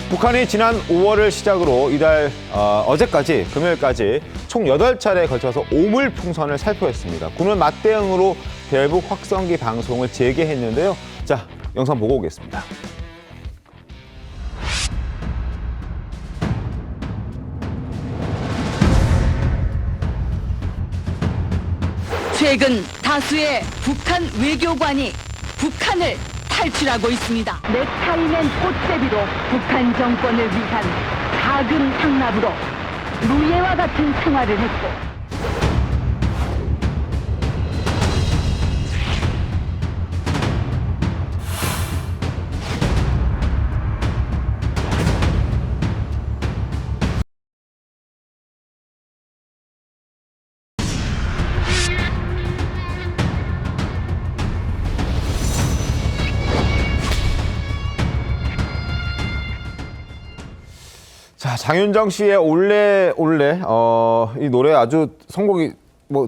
북한이 지난 5월을 시작으로 이달 어제까지 금요일까지 총 8차례에 걸쳐서 오물풍선을 살포했습니다. 군은 맞대응으로 대북 확성기 방송을 재개했는데요. 자, 영상 보고 오겠습니다. 최근 다수의 북한 외교관이 북한을 탈출하고 있습니다. 넥타이맨 꽃제비로 북한 정권을 위한 자금 상납으로 노예와 같은 생활을 했고 자, 장윤정 씨의 올레 이 노래 아주 선곡이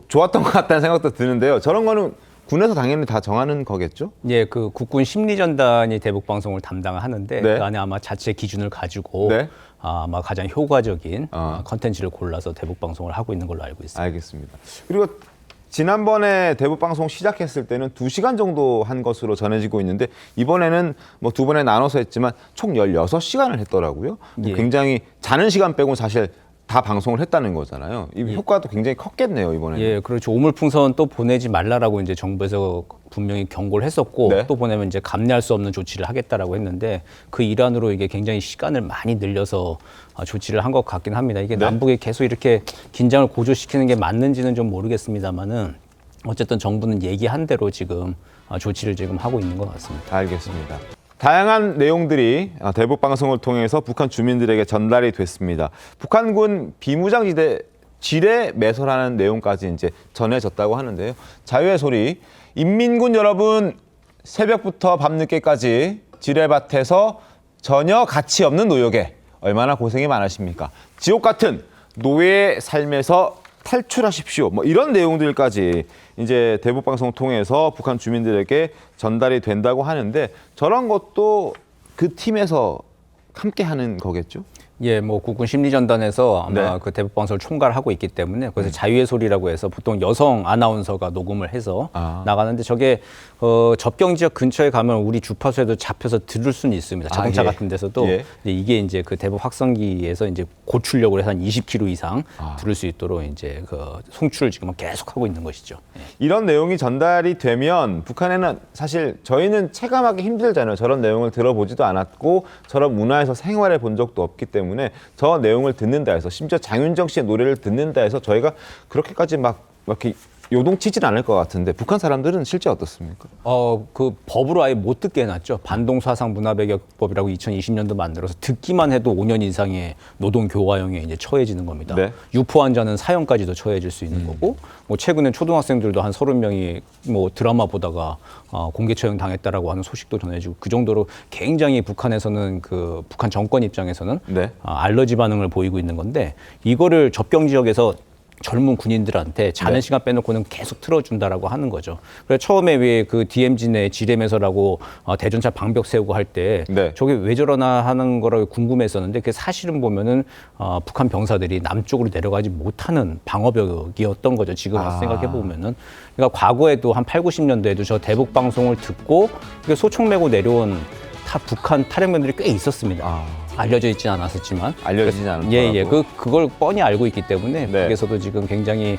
좋았던 것 같다는 생각도 드는데요. 저런 거는 군에서 당연히 다 정하는 거겠죠? 예, 그 국군 심리전단이 대북 방송을 담당하는데 네. 그 안에 아마 자체 기준을 가지고 네. 아마 가장 효과적인 컨텐츠를 골라서 대북 방송을 하고 있는 걸로 알고 있습니다. 알겠습니다. 그리고 지난번에 대북 방송 시작했을 때는 2시간 정도 한 것으로 전해지고 있는데 이번에는 두 번에 나눠서 했지만 총 16시간을 했더라고요. 예. 굉장히 자는 시간 빼고는 사실 다 방송을 했다는 거잖아요. 이 효과도 굉장히 컸겠네요, 이번에는. 예, 그렇죠. 오물풍선 또 보내지 말라라고 이제 정부에서 분명히 경고를 했었고 네. 또 보내면 이제 감내할 수 없는 조치를 하겠다라고 했는데 그 일환으로 이게 굉장히 시간을 많이 늘려서 조치를 한 것 같긴 합니다. 이게 네. 남북이 계속 이렇게 긴장을 고조시키는 게 맞는지는 좀 모르겠습니다만은 어쨌든 정부는 얘기한 대로 지금 조치를 지금 하고 있는 것 같습니다. 알겠습니다. 다양한 내용들이 대북 방송을 통해서 북한 주민들에게 전달이 됐습니다. 북한군 비무장지대 지뢰 매설하는 내용까지 이제 전해졌다고 하는데요. 자유의 소리, 인민군 여러분 새벽부터 밤늦게까지 지뢰밭에서 전혀 가치 없는 노역에 얼마나 고생이 많으십니까? 지옥 같은 노예의 삶에서 탈출하십시오. 이런 내용들까지 이제 대북 방송 통해서 북한 주민들에게 전달이 된다고 하는데 저런 것도 그 팀에서 함께 하는 거겠죠? 예, 국군 심리전단에서 아마 네. 그 대북 방송을 총괄하고 있기 때문에 그래서 자유의 소리라고 해서 보통 여성 아나운서가 녹음을 해서 나가는데 저게 접경 지역 근처에 가면 우리 주파수에도 잡혀서 들을 수는 있습니다. 자동차 예. 같은 데서도. 예. 근데 이게 이제 그 대북 확성기에서 이제 고출력으로 해서 한 20km 이상 들을 수 있도록 이제 그 송출을 지금 계속 하고 있는 것이죠. 예. 이런 내용이 전달이 되면 북한에는 사실 저희는 체감하기 힘들잖아요. 저런 내용을 들어보지도 않았고 저런 문화에서 생활해 본 적도 없기 때문에 저 내용을 듣는다 해서 심지어 장윤정 씨의 노래를 듣는다 해서 저희가 그렇게까지 막 이렇게 요동치진 않을 것 같은데 북한 사람들은 실제 어떻습니까? 그 법으로 아예 못 듣게 해놨죠. 반동사상 문화배격법이라고 2020년도 만들어서 듣기만 해도 5년 이상의 노동교화형에 이제 처해지는 겁니다. 네. 유포한 자는 사형까지도 처해질 수 있는 거고, 최근에 초등학생들도 한 30명이 드라마 보다가 공개 처형 당했다라고 하는 소식도 전해지고 그 정도로 굉장히 북한에서는 그 북한 정권 입장에서는 네. 알러지 반응을 보이고 있는 건데 이거를 접경 지역에서 젊은 군인들한테 자는 네. 시간 빼놓고는 계속 틀어준다라고 하는 거죠. 그래서 처음에 왜 그 DMZ 내 지뢰매설하고 대전차 방벽 세우고 할 때 네. 저게 왜 저러나 하는 거라고 궁금했었는데 그게 사실은 보면은 북한 병사들이 남쪽으로 내려가지 못하는 방어벽이었던 거죠. 지금 와서 생각해 보면은. 그러니까 과거에도 한 8, 90년대에도 저 대북 방송을 듣고 이게 소총 메고 내려온 북한 탈영병들이 꽤 있었습니다. 알려져 있지 않았었지만 알려지진 않은 예, 거라고. 그걸 뻔히 알고 있기 때문에 네. 북에서도 지금 굉장히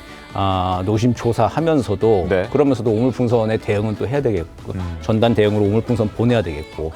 노심초사하면서도 네. 그러면서도 오물풍선의 대응은 또 해야 되겠고 전단 대응으로 오물풍선 보내야 되겠고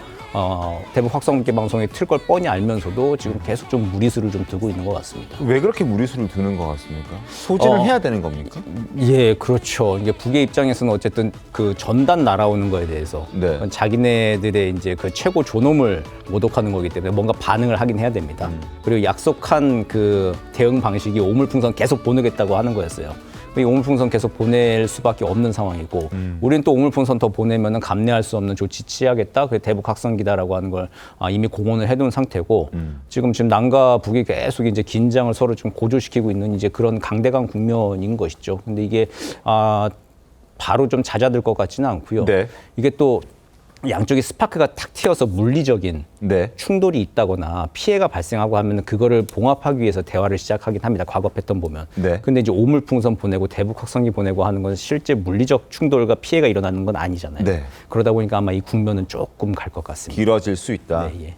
대북 확성기 방송에 틀 걸 뻔히 알면서도 지금 계속 좀 무리수를 좀 두고 있는 것 같습니다. 왜 그렇게 무리수를 두는 것 같습니까? 소진을 해야 되는 겁니까? 예, 그렇죠. 이게 북의 입장에서는 어쨌든 그 전단 날아오는 거에 대해서 네. 자기네들의 이제 그 최고 존엄을 모독하는 거기 때문에 뭔가 반응을 하긴 해야 됩니다. 그리고 약속한 그 대응 방식이 오물풍선 계속 보내겠다고 하는 거였어요. 이 오물풍선 계속 보낼 수밖에 없는 상황이고 우리는 또 오물풍선 더 보내면은 감내할 수 없는 조치 취하겠다. 그게 대북 확성기다라고 하는 걸 이미 공언을 해둔 상태고 지금 남과 북이 계속 이제 긴장을 서로 좀 고조시키고 있는 이제 그런 강대강 국면인 것이죠. 근데 이게 바로 좀 잦아들 것 같지는 않고요. 네. 이게 또 양쪽이 스파크가 탁 튀어서 물리적인 네. 충돌이 있다거나 피해가 발생하고 하면 그거를 봉합하기 위해서 대화를 시작하긴 합니다. 과거 패턴 보면. 네. 근데 이제 오물풍선 보내고 대북 확성기 보내고 하는 건 실제 물리적 충돌과 피해가 일어나는 건 아니잖아요. 네. 그러다 보니까 아마 이 국면은 조금 갈 것 같습니다. 길어질 수 있다. 네, 예.